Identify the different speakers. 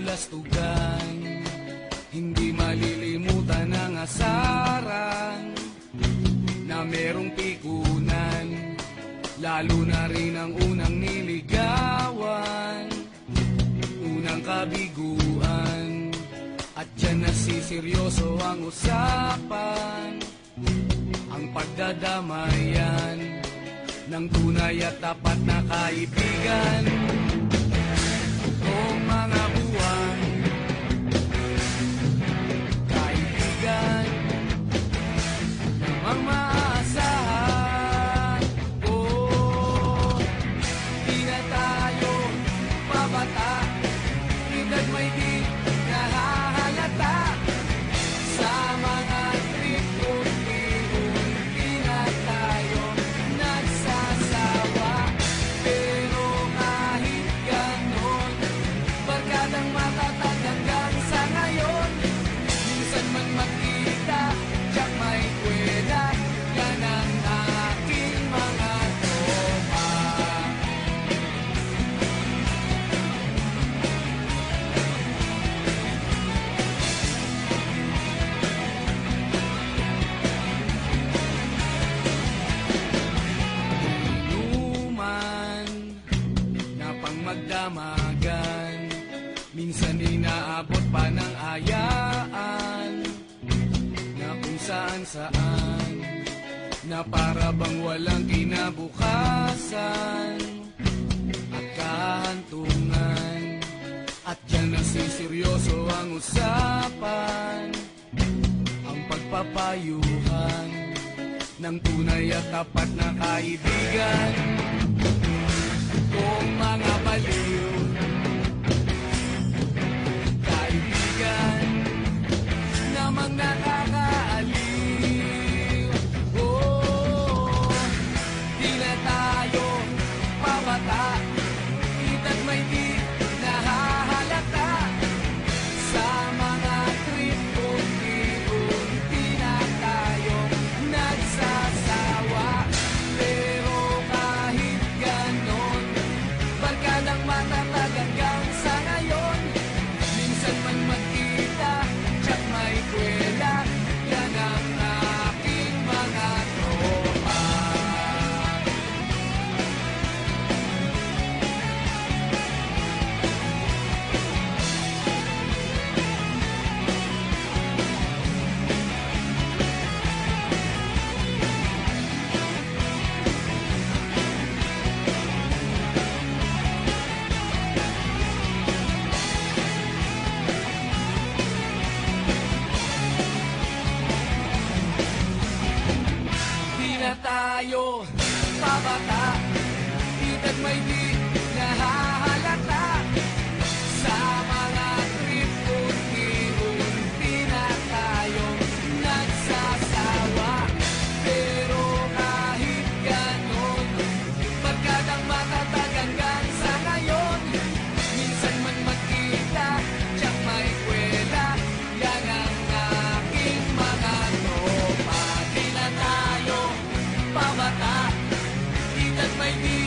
Speaker 1: kabulastugan, hindi malilimutan ang asaran na merong pikunan, lalo na rin ang unang niligawan, unang kabiguan. At dyan nasiseryoso ang usapan, ang pagdadamayan ng tunay at tapat na kaibigan. Noong mga buwan, kaibigan, namang maaasahan. Oh, di na tayo pabata, edad may di nahahalata. Sa mga trip unti-unti na tayo nagsasawa. Pero kahit ganon, barkadang matatag hanggang sa ngayon. Minsan man magkita, tiyak may kwela, yan ang aking mga tropa. Inuman na pang magdamagan, minsan inaabot pa ng ayaan, na kung saan-saan, na para bang walang kinabukasan at kahantungan. At dyan nasiseryoso ang usapan, ang pagpapayuhan ng tunay at tapat na kaibigan. Kung mga baliw, kaibigan, namang nakakaaliw. Oh, di na tayo pabata, edad may di nahahalata. Sa mga trip unti-unti na tayo nagsasawa. Pero kahit ganon, barkadang matatag hanggang sa ngayon. Minsan man magkita, tiyak may kwela, yan ang aking mga tropa. Di na tayo pabata, edad may di nahahalata. Sa mga trip unti-unti na tayo nagsasawa. Pero kahit ganon, barkadang matatag hanggang sa ngayon. Minsan man magkita, tiyak may kwela, yan ang aking mga tropa. Di na tayo pabata, edad may di